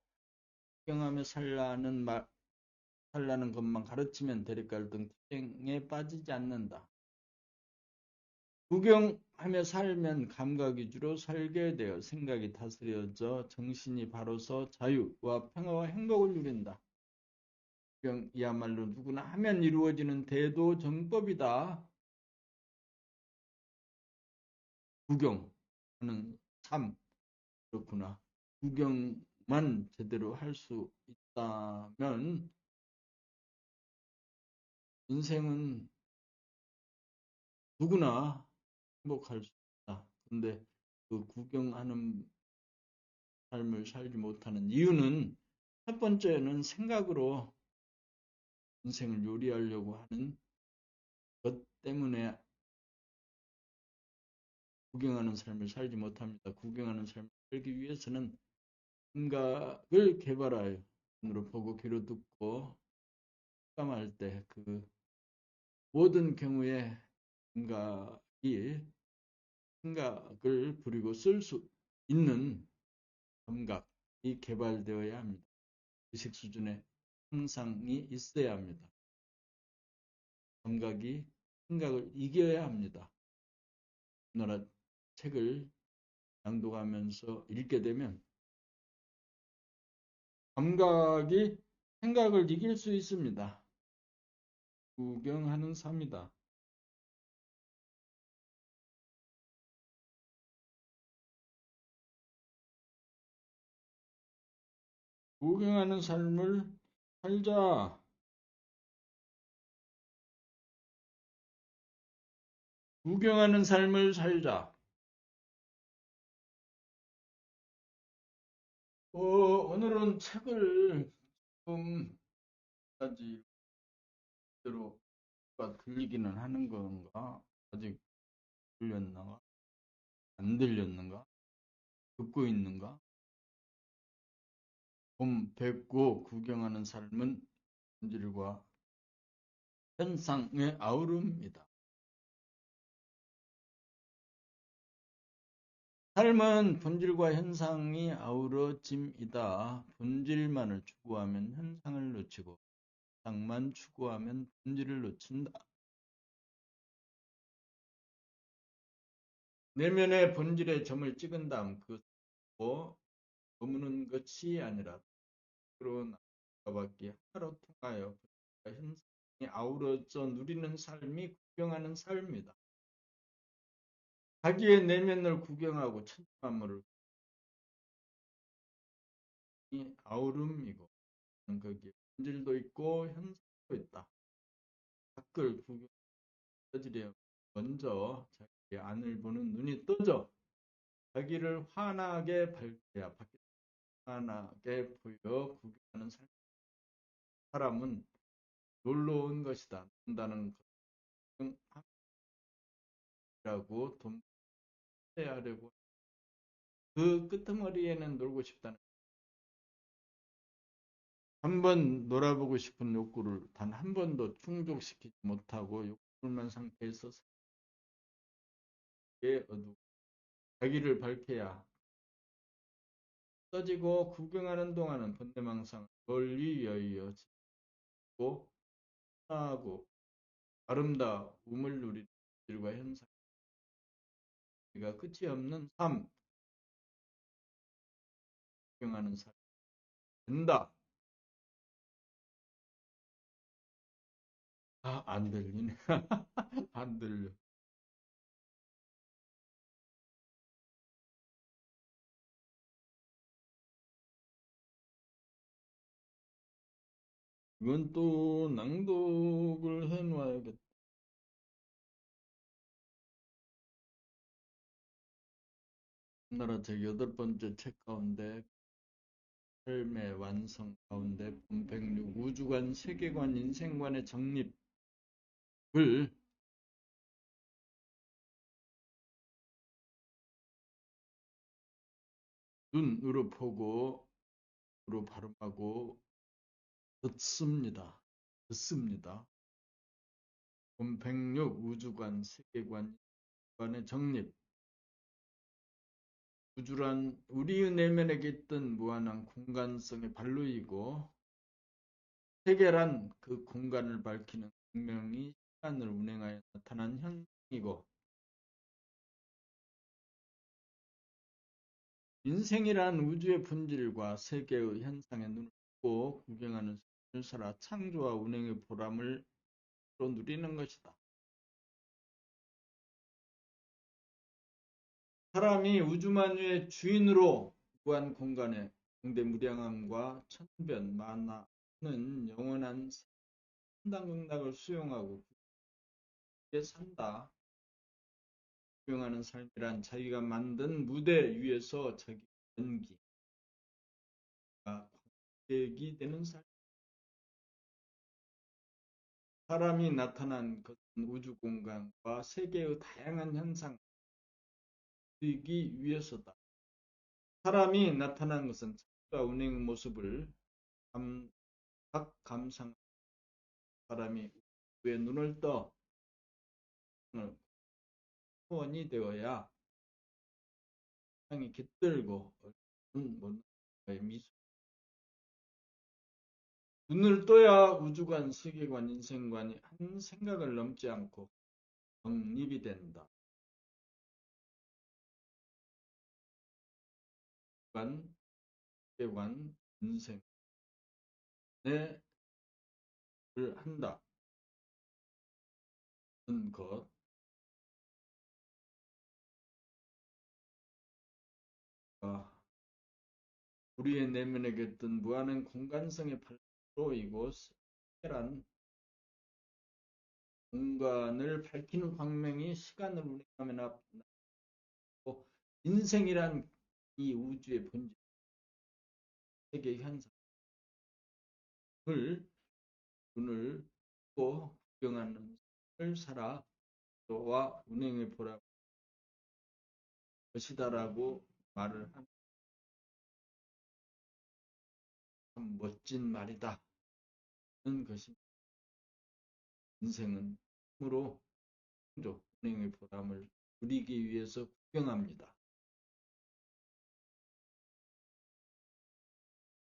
구경하며 살라는 것만 가르치면 대립갈등 투쟁에 빠지지 않는다. 구경하며 살면 감각 위주로 살게 되어 생각이 다스려져 정신이 바로서 자유와 평화와 행복을 누린다. 구경이야말로 누구나 하면 이루어지는 대도정법이다. 구경하는 삶 그렇구나. 구경만 제대로 할 수 있다면 인생은 누구나 행복할 수 있다. 근데 그 구경하는 삶을 살지 못하는 이유는 첫 번째는 생각으로 인생을 요리하려고 하는 것 때문에 구경하는 삶을 살지 못합니다. 구경하는 삶을 살기 위해서는 감각을 개발하여 눈으로 보고 귀로 듣고 감할 때 그 모든 경우에 생각을 부리고 쓸 수 있는 감각이 개발되어야 합니다. 의식 수준의 향상이 있어야 합니다. 감각이 생각을 이겨야 합니다. 우리나라 책을 낭독하면서 읽게 되면 감각이 생각을 이길 수 있습니다. 구경하는 삶이다. 구경하는 삶을 살자. 구경하는 삶을 살자. 오늘은 책을 좀까지 대로 들리기는 하는 건가? 아직 들렸나? 안 들렸는가? 듣고 있는가? 봄 뵙고 구경하는 삶은 본질과 현상의 아우르입니다. 삶은 본질과 현상이 아우러짐이다. 본질만을 추구하면 현상을 놓치고 현상만 추구하면 본질을 놓친다. 내면의 본질의 점을 찍은 다음 그것으로 머무는 것이 아니라 그런 밖에 하나로 통하여 현상이 아우러져 누리는 삶이 구경하는 삶입니다. 자기의 내면을 구경하고 천지만물을 아우름이고 거기에 본질도 있고 현상도 있다. 밖을 구경하지려 먼저 자기의 안을 보는 눈이 떠져 자기를 환하게 밝혀야 밖에 환하게 보여 구경하는 사람은 놀러온 것이다. 논다는 것이라고 돈해야 하려고 그 끄트머리에는 놀고 싶다는 한 번 놀아보고 싶은 욕구를 단 한 번도 충족시키지 못하고 욕구만 상태에서 사기에 어두워 자기를 밝혀야 떠지고 구경하는 동안은 본내망상 멀리 여의어지고 하고 아름다움을 누리는 일과 현상과 끝이 없는 삶 구경하는 삶이 된다. 아, 안 들리네. 안 들려. 이건 또 낭독을 해놔야겠다. 우리나라 제 여덟 번째 책 가운데 삶의 완성 가운데 본백육 우주관, 세계관, 인생관의 정립을 눈으로 보고 으로 발음하고 듣습니다. 듣습니다. 본백육 우주관, 세계관, 인생관의 정립 우주란 우리의 내면에 있던 무한한 공간성의 발로이고 세계란 그 공간을 밝히는 분명히 시간을 운행하여 나타난 현상이고 인생이란 우주의 본질과 세계의 현상에 눈을 뜨고 구경하는 삶을 살아 창조와 운행의 보람을 누리는 것이다. 사람이 우주만유의 주인으로 무한 공간의 공대무량함과 천변 만화는 영원한 산당극락을 수용하고 그게 산다. 수용하는 삶이란 자기가 만든 무대 위에서 자기 연기가 관객이 되는 삶. 사람이 나타난 것은 우주 공간과 세계의 다양한 현상 이기 위해서다. 사람이 나타난 것은 창조와 운행의 모습을 각 감상 사람이 우주에 눈을 떠 소원이 되어야 세상이 깃들고 미소 눈을 떠야 우주관, 세계관, 인생관이 한 생각을 넘지 않고 정립이 된다. 관, 세계관, 인생을 한다는 것. 우리의 내면에 겼던 무한한 공간성의 발로이고 세계란 공간을 밝히는 광명이 시간을 운행하며 나타나고 인생이란 이 우주의 본질, 세계 현상을 눈을 뜨고 구경하는 삶을 살아 와 운행해 보라 것이다라고 말을 하는 참 멋진 말이다. 는 것이 인생은 힘으로 창조, 운행의 보람을 누리기 위해서 구경합니다.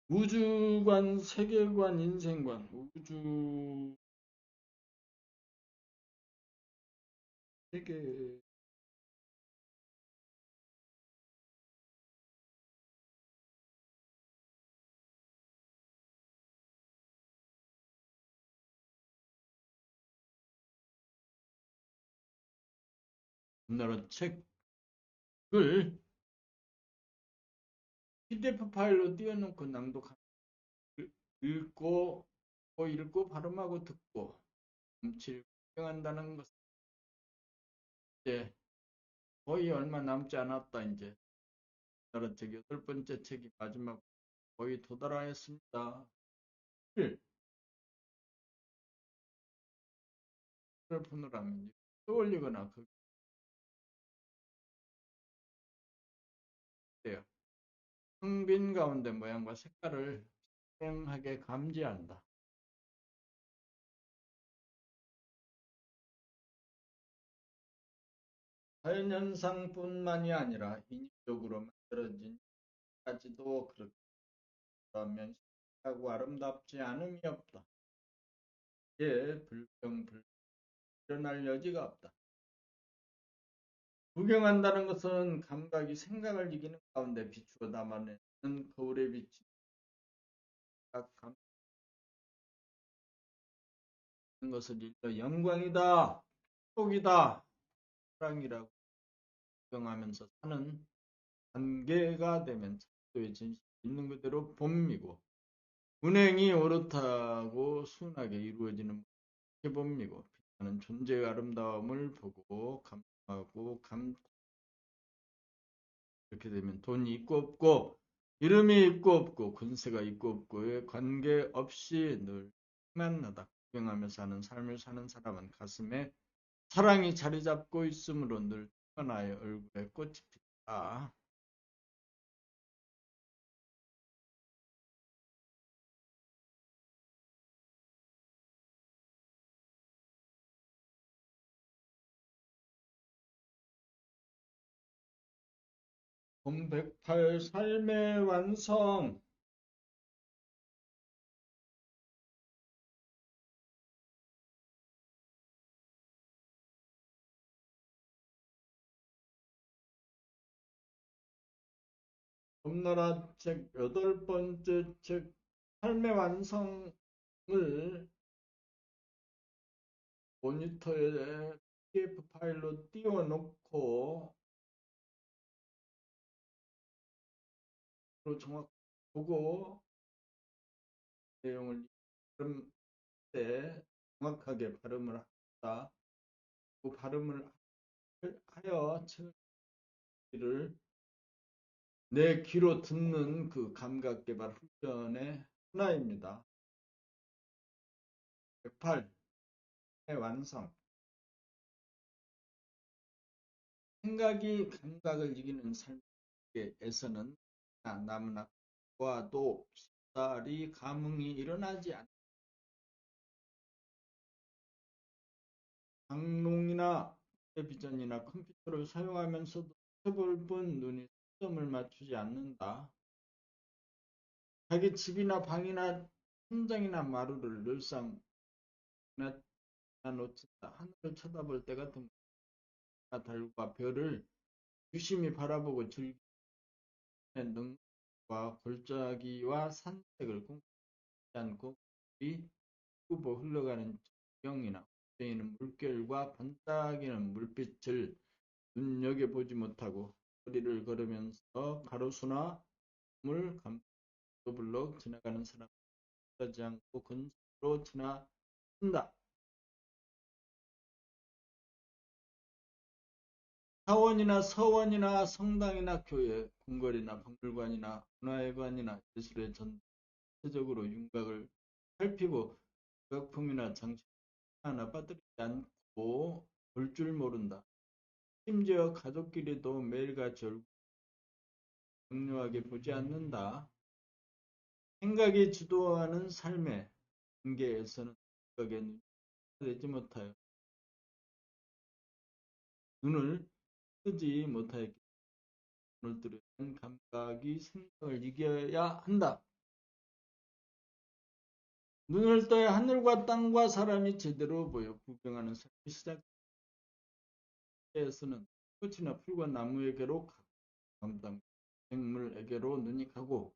우주관, 세계관, 인생관, 우주 세계 우리나라 책을 PDF 파일로 띄워놓고 낭독하는 읽고 읽고 발음하고 듣고 음치를 구경한다는 것은 이제 거의 얼마 남지 않았다. 이제 우리나라 책 여덟 번째 책이 마지막 거의 도달하였습니다. 휴대폰으로 떠올리거나 그게요. 흥빈 가운데 모양과 색깔을 생생하게 감지한다. 자연현상뿐만이 아니라 인위적으로 만들어진 까지도 그렇게 하면 신기하고 아름답지 않음이 없다. 이에 불평불 일어날 여지가 없다. 구경한다는 것은 감각이 생각을 이기는 가운데 비추어 담아내는 거울에 비친 감는 것을 일러 영광이다, 축복이다, 사랑이라고 구경하면서 사는 관계가 되면 창조의 진실이 있는 그대로 봅니고 운행이 옳다고 순하게 이루어지는 봅니고 빛나는 존재의 아름다움을 보고 감동하고 이렇게 되면 돈이 있고 없고 이름이 있고 없고 군세가 있고 없고에 관계없이 늘 만나다 구경하며 사는 삶을 사는 사람은 가슴에 사랑이 자리 잡고 있으므로 늘 하나의 얼굴에 꽃이 핀다. 봄 108 삶의 완성. 봄나라 책 8번째 책 삶의 완성을 모니터에 PDF 파일로 띄워놓고 정확히 보고 내용을 발음 때 정확하게 발음을 한다. 그 발음을 하여 책을 내 귀로 듣는 그 감각 개발 훈련의 하나입니다. 108의 완성. 생각이 감각을 이기는 삶에서는 남은 악과도 쉽사리 감흥이 일어나지 않는다. 장롱이나 텔레비전이나 컴퓨터를 사용하면서도 해볼 뿐 눈이 초점을 맞추지 않는다. 자기 집이나 방이나 천장이나 마루를 늘상 놓친다. 하늘을 쳐다볼 때 같은 달과 별을 유심히 바라보고 즐기는 능력과 골짜기와 산책을 꿈꾸지 않고 이 후보 흘러가는 정경이나 는 물결과 반짝이는 물빛을 눈여겨보지 못하고 거리를 걸으면서 가로수나 물 감도블럭 지나가는 사람을 하지 않고 근처로 지나친다. 사원이나 서원이나 성당이나 교회, 궁궐이나 박물관이나 문화회관이나 예술의 전체적으로 윤곽을 살피고 작품이나 장치 하나 빠뜨리지 않고 볼 줄 모른다. 심지어 가족끼리도 매일같이 얼굴 격려하게 보지 않는다. 생각이 주도하는 삶의 관계에서는 생각에 눈이 되지 못하여 눈을 뜨지 못하였기 때문에 눈을 뜨려는 감각이 생각을 이겨야 한다. 눈을 떠야 하늘과 땅과 사람이 제대로 보여 구경하는 삶이 시작에서는 꽃이나 풀과 나무에게로 가고 생물에게로 눈이 가고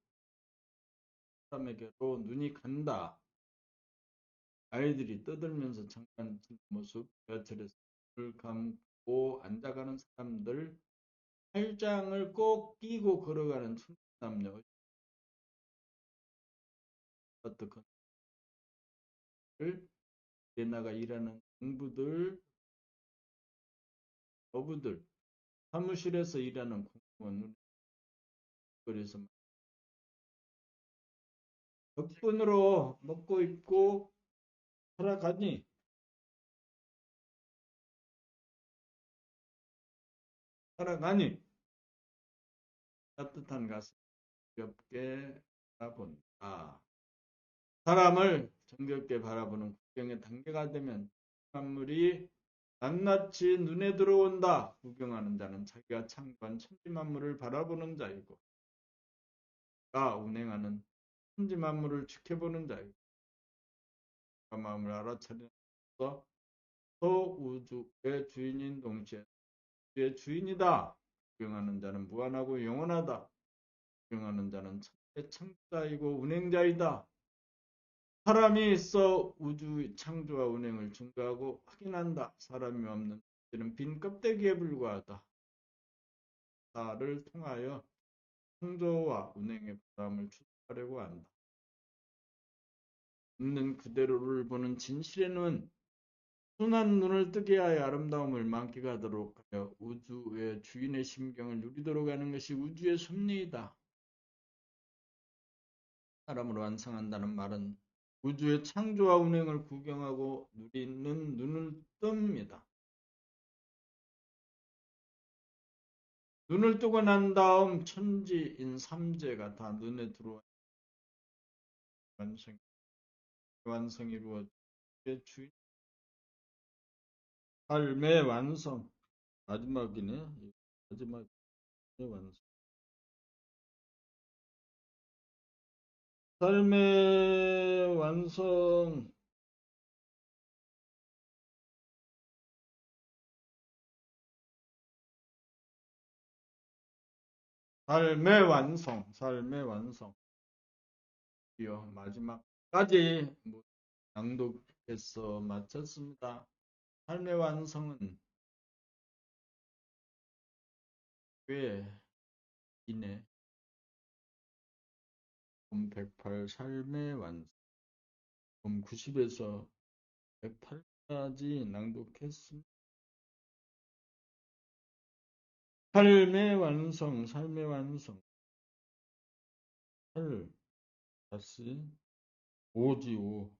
사람에게로 눈이 간다. 아이들이 떠들면서 잠깐 든 모습, 지하철에서 눈을 감고 앉아가는 사람들, 팔짱을 꼭 끼고 걸어가는 남녀, 어떻게 나가 일하는 공부들, 어부들, 사무실에서 일하는 공무원, 거리에서 덕분으로 먹고 입고 살아가니 따뜻한 가슴 가볍게 바라본다. 사람을 정겹게 바라보는 구경의 단계가 되면 만물이 낱낱이 눈에 들어온다. 구경하는 자는 자기가 창조한 천지만물을 바라보는 자이고 가 운행하는 천지만물을 지켜보는 자이고 마음을 알아차리면서 우주의 주인인 동시에 우주의 주인이다. 구경하는 자는 무한하고 영원하다. 구경하는 자는 천지의 창조자이고 운행자이다. 사람이 있어 우주 창조와 운행을 증거하고 확인한다. 사람이 없는 우주는 빈 껍데기에 불과하다. 나를 통하여 창조와 운행의 바람을 추적하려고 한다. 있는 그대로를 보는 진실의 눈, 순한 눈을 뜨게 하여 아름다움을 만끽하도록 하여 우주의 주인의 심경을 누리도록 하는 것이 우주의 섭리이다. 사람으로 완성한다는 말은 우주의 창조와 운행을 구경하고 누리는 눈을 뜹니다. 눈을 뜨고 난 다음 천지인 삼재가 다 눈에 들어와 완성이 이루어지게 주인 삶의 완성 마지막이네. 마지막의 완성. 삶의 완성. 삶의 완성. 삶의 완성. 이어 마지막까지 낭독해서 마쳤습니다. 삶의 완성은 꽤 이내 봄 108 삶의 완성. 봄 90에서 108까지 낭독했습니다. 삶의 완성, 삶의 완성. 살, 다시, 오지, 오.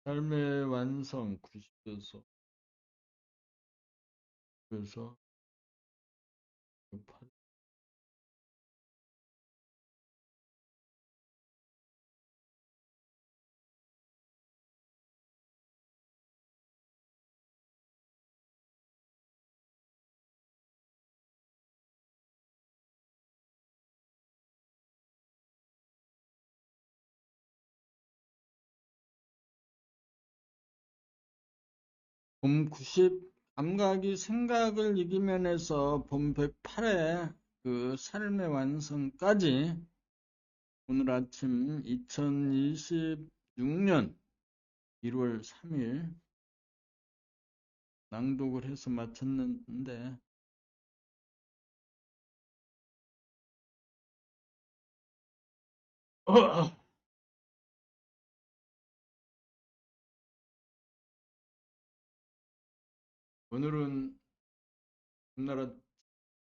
삶의 완성, 90에서, 그래서, 8. 봄 90, 감각이 생각을 이기면 해서 봄 108의 그 삶의 완성까지 오늘 아침 2026년 1월 3일 낭독을 해서 마쳤는데 오늘은 우리나라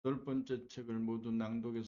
8번째 책을 모두 낭독해서